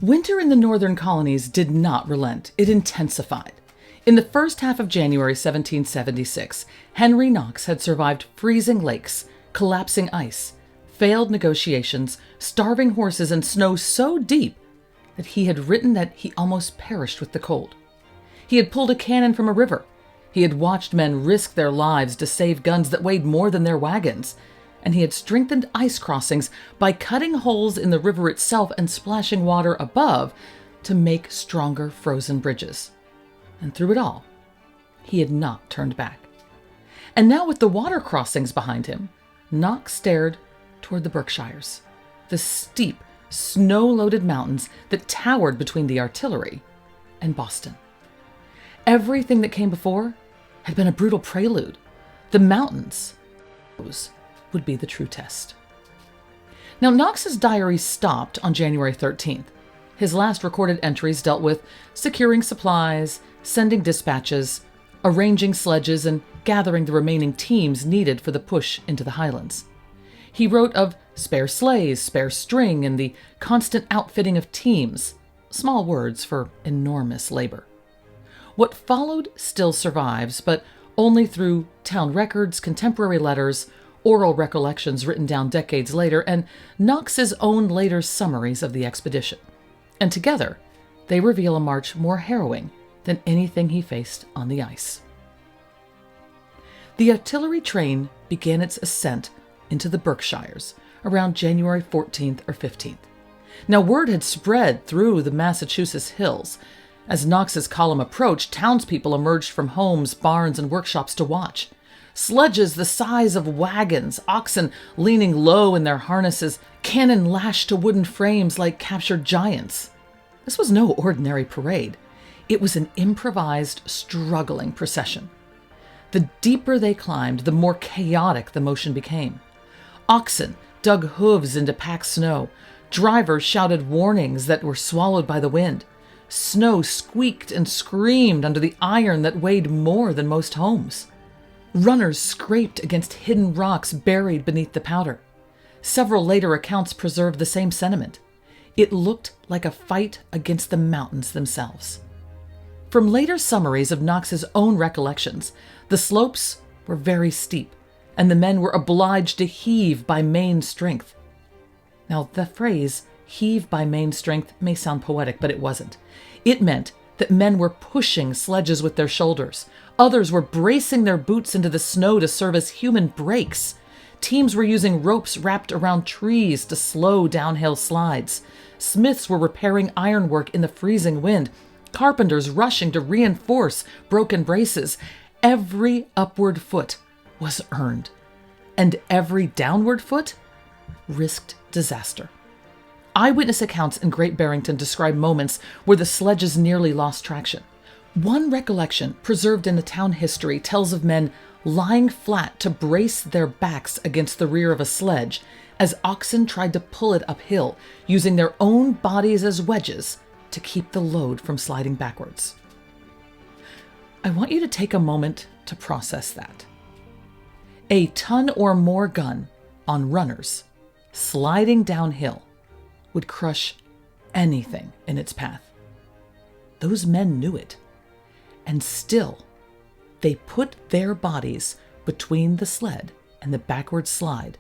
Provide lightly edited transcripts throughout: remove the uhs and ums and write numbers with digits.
Winter in the northern colonies did not relent. It intensified. In the first half of January 1776, Henry Knox had survived freezing lakes, collapsing ice, failed negotiations, starving horses, and snow so deep that he had written that he almost perished with the cold. He had pulled a cannon from a river. He had watched men risk their lives to save guns that weighed more than their wagons. And he had strengthened ice crossings by cutting holes in the river itself and splashing water above to make stronger frozen bridges. And through it all, he had not turned back. And now with the water crossings behind him, Knox stared toward the Berkshires, the steep, snow-loaded mountains that towered between the artillery and Boston. Everything that came before had been a brutal prelude. The mountains would be the true test. Now, Knox's diary stopped on January 13th. His last recorded entries dealt with securing supplies, sending dispatches, arranging sledges, and gathering the remaining teams needed for the push into the highlands. He wrote of spare sleighs, spare string, and the constant outfitting of teams, small words for enormous labor. What followed still survives, but only through town records, contemporary letters, oral recollections written down decades later, and Knox's own later summaries of the expedition. And together, they reveal a march more harrowing than anything he faced on the ice. The artillery train began its ascent into the Berkshires around January 14th or 15th. Now, word had spread through the Massachusetts hills. As Knox's column approached, townspeople emerged from homes, barns, and workshops to watch. Sledges the size of wagons, oxen leaning low in their harnesses, cannon lashed to wooden frames like captured giants. This was no ordinary parade. It was an improvised, struggling procession. The deeper they climbed, the more chaotic the motion became. Oxen dug hooves into packed snow. Drivers shouted warnings that were swallowed by the wind. Snow squeaked and screamed under the iron that weighed more than most homes. Runners scraped against hidden rocks buried beneath the powder. Several later accounts preserved the same sentiment. It looked like a fight against the mountains themselves. From later summaries of Knox's own recollections, the slopes were very steep, and the men were obliged to heave by main strength. Now, the phrase, heave by main strength, may sound poetic, but it wasn't. It meant that men were pushing sledges with their shoulders. Others were bracing their boots into the snow to serve as human brakes. Teams were using ropes wrapped around trees to slow downhill slides. Smiths were repairing ironwork in the freezing wind. Carpenters rushing to reinforce broken braces. Every upward foot was earned, and every downward foot risked disaster. Eyewitness accounts in Great Barrington describe moments where the sledges nearly lost traction. One recollection preserved in the town history tells of men lying flat to brace their backs against the rear of a sledge as oxen tried to pull it uphill, using their own bodies as wedges to keep the load from sliding backwards. I want you to take a moment to process that. A ton or more gun on runners sliding downhill would crush anything in its path. Those men knew it, and still they put their bodies between the sled and the backward slide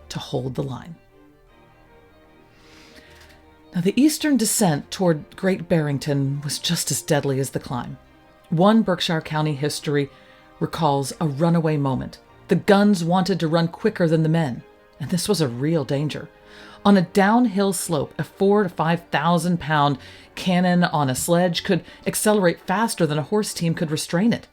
to hold the line. Now, the eastern descent toward Great Barrington was just as deadly as the climb. One Berkshire County history recalls a runaway moment. The guns wanted to run quicker than the men, and this was a real danger. On a downhill slope, a 4,000 to 5,000 pound cannon on a sledge could accelerate faster than a horse team could restrain it.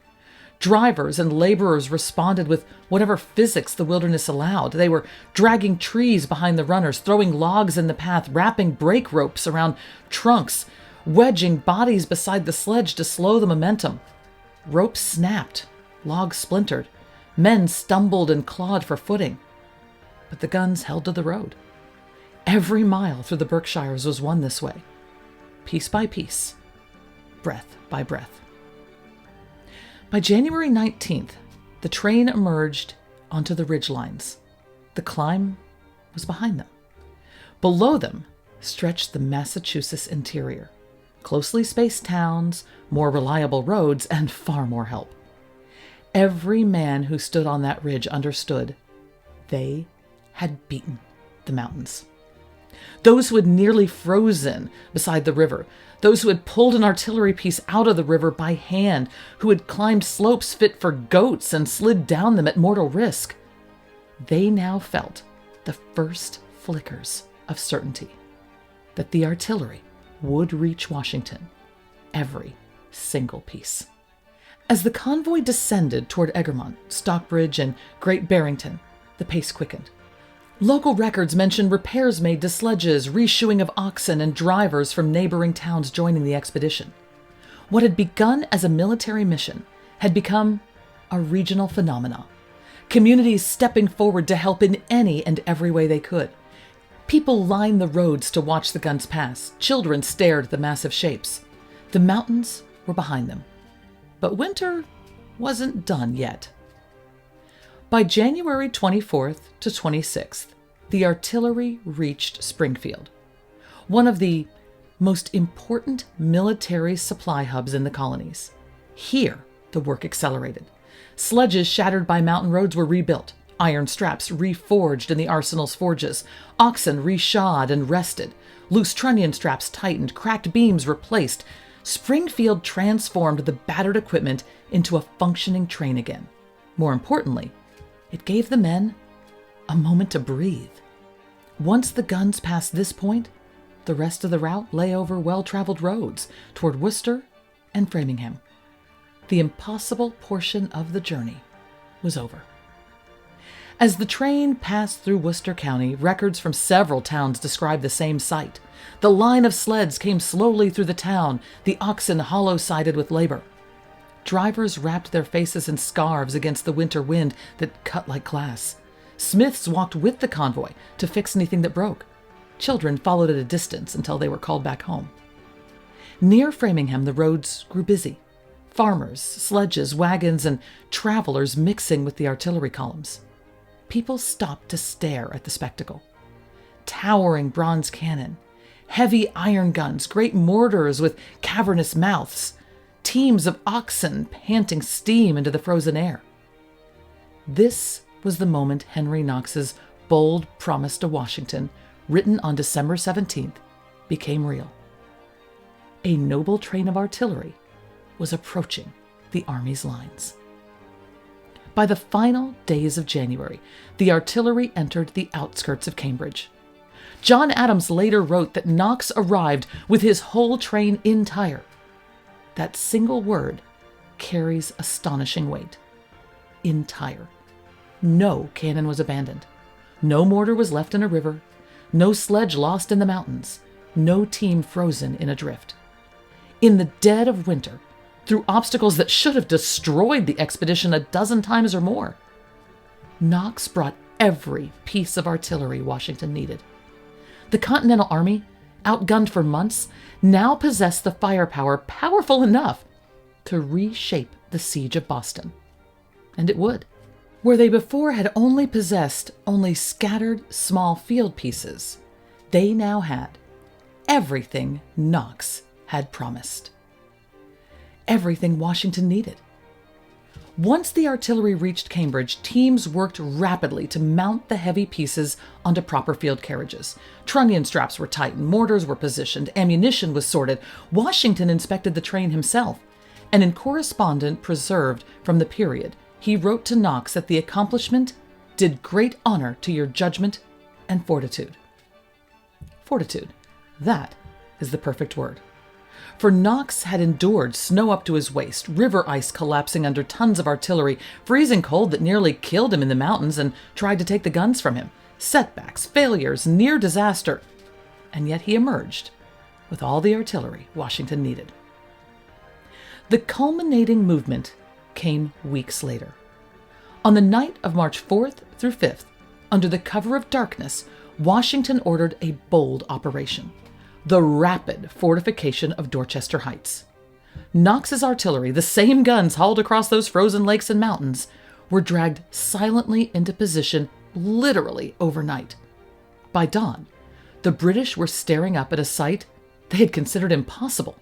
Drivers and laborers responded with whatever physics the wilderness allowed. They were dragging trees behind the runners, throwing logs in the path, wrapping brake ropes around trunks, wedging bodies beside the sledge to slow the momentum. Ropes snapped, logs splintered, men stumbled and clawed for footing. But the guns held to the road. Every mile through the Berkshires was won this way, piece by piece, breath by breath. By January 19th, the train emerged onto the ridgelines. The climb was behind them. Below them, stretched the Massachusetts interior. Closely spaced towns, more reliable roads, and far more help. Every man who stood on that ridge understood they had beaten the mountains. Those who had nearly frozen beside the river, those who had pulled an artillery piece out of the river by hand, who had climbed slopes fit for goats and slid down them at mortal risk, they now felt the first flickers of certainty that the artillery would reach Washington, every single piece. As the convoy descended toward Egremont, Stockbridge, and Great Barrington, the pace quickened. Local records mention repairs made to sledges, reshoeing of oxen, and drivers from neighboring towns joining the expedition. What had begun as a military mission had become a regional phenomenon. Communities stepping forward to help in any and every way they could. People lined the roads to watch the guns pass. Children stared at the massive shapes. The mountains were behind them. But winter wasn't done yet. By January 24th to 26th, the artillery reached Springfield, one of the most important military supply hubs in the colonies. Here, the work accelerated. Sledges shattered by mountain roads were rebuilt, iron straps reforged in the arsenal's forges, oxen reshod and rested, loose trunnion straps tightened, cracked beams replaced. Springfield transformed the battered equipment into a functioning train again. More importantly, it gave the men a moment to breathe. Once the guns passed this point, the rest of the route lay over well-traveled roads toward Worcester and Framingham. The impossible portion of the journey was over. As the train passed through Worcester County, records from several towns describe the same sight. The line of sleds came slowly through the town, the oxen hollow-sided with labor. Drivers wrapped their faces in scarves against the winter wind that cut like glass. Smiths walked with the convoy to fix anything that broke. Children followed at a distance until they were called back home. Near Framingham, the roads grew busy. Farmers, sledges, wagons, and travelers mixing with the artillery columns. People stopped to stare at the spectacle. Towering bronze cannon, heavy iron guns, great mortars with cavernous mouths, teams of oxen panting steam into the frozen air. This was the moment Henry Knox's bold promise to Washington, written on December 17th, became real. A noble train of artillery was approaching the Army's lines. By the final days of January, the artillery entered the outskirts of Cambridge. John Adams later wrote that Knox arrived with his whole train entire. That single word carries astonishing weight. Entire. No cannon was abandoned. No mortar was left in a river. No sledge lost in the mountains. No team frozen in a drift. In the dead of winter, through obstacles that should have destroyed the expedition a dozen times or more, Knox brought every piece of artillery Washington needed. The Continental Army, outgunned for months, now possessed the firepower powerful enough to reshape the siege of Boston. And it would. Where they before had only possessed scattered small field pieces, they now had everything Knox had promised. Everything Washington needed. Once the artillery reached Cambridge, teams worked rapidly to mount the heavy pieces onto proper field carriages. Trunnion straps were tightened, mortars were positioned, ammunition was sorted. Washington inspected the train himself, and in correspondence preserved from the period, he wrote to Knox that the accomplishment did great honor to your judgment and fortitude. Fortitude, that is the perfect word. For Knox had endured snow up to his waist, river ice collapsing under tons of artillery, freezing cold that nearly killed him in the mountains and tried to take the guns from him, setbacks, failures, near disaster, and yet he emerged with all the artillery Washington needed. The culminating movement came weeks later. On the night of March 4th through 5th, under the cover of darkness, Washington ordered a bold operation. The rapid fortification of Dorchester Heights. Knox's artillery, the same guns hauled across those frozen lakes and mountains, were dragged silently into position literally overnight. By dawn, the British were staring up at a sight they had considered impossible: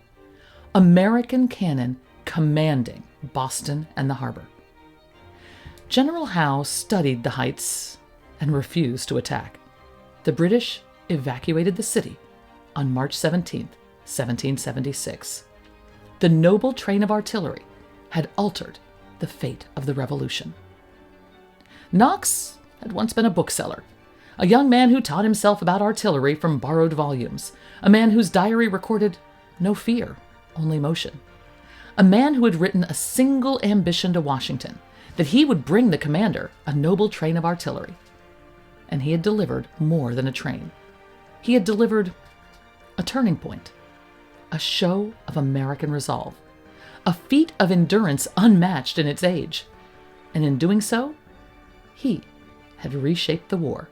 American cannon commanding Boston and the harbor. General Howe studied the heights and refused to attack. The British evacuated the city on March 17, 1776. The noble train of artillery had altered the fate of the Revolution. Knox had once been a bookseller, a young man who taught himself about artillery from borrowed volumes, a man whose diary recorded no fear, only motion, a man who had written a single ambition to Washington, that he would bring the commander a noble train of artillery. And he had delivered more than a train. He had delivered a turning point, a show of American resolve, a feat of endurance unmatched in its age. And in doing so, he had reshaped the war